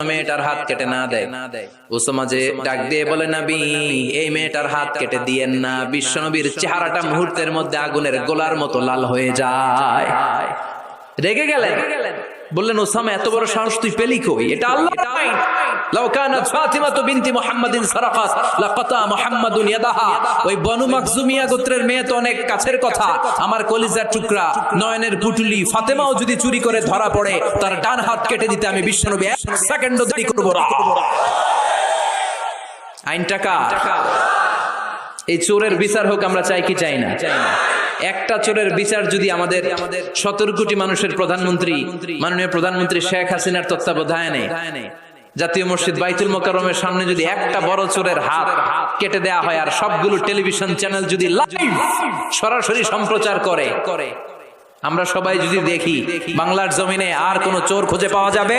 মেয়েটার হাত কেটে না দেয়। উসামা যে ডাক দিয়ে বলে, নবী এই মেয়েটার হাত কেটে দিয়েন না। বিশ্বনবীর চেহারাটা মুহূর্তের মধ্যে আগুনের গোলার মতো লাল হয়ে যায়। রেগে গেলেন, বললেন উসামা এত বড় সাহস তুই পেলি কই? এটা আল্লাহর আইন। লাউ কানাত ফাতিমাতু বিনতি মুহাম্মাদিন সারাকাত লাকাতা মুহাম্মাদুন ইয়াদাহা। ওই বনু মাখজুমিয়া গোত্রের মেয়ে তো অনেক কাছের কথা, আমার কলিজার টুকরা, নয়নের পুটুলি। ফাতেমাও যদি চুরি করে ধরা পড়ে তার ডান হাত কেটে দিতে আমি বিশ্বনবী এক সেকেন্ডও দেরি করব না। আইনটা কার? এই চোরের বিচার হোক আমরা চাই কি চাই না? একটা চোরের বিচার যদি আমাদের 17 কোটি মানুষের প্রধানমন্ত্রী মাননীয় প্রধানমন্ত্রী শেখ হাসিনার তত্ত্বাবধানে জাতীয় মসজিদ বাইতুল মোকাররমের সামনে যদি একটা বড় চোরের হাত কেটে দেয়া হয়, আর সবগুলো টেলিভিশন চ্যানেল যদি লাইভ সরাসরি সম্প্রচার করে, আমরা সবাই যদি দেখি, বাংলার জমিনে আর কোন চোর খুঁজে পাওয়া যাবে?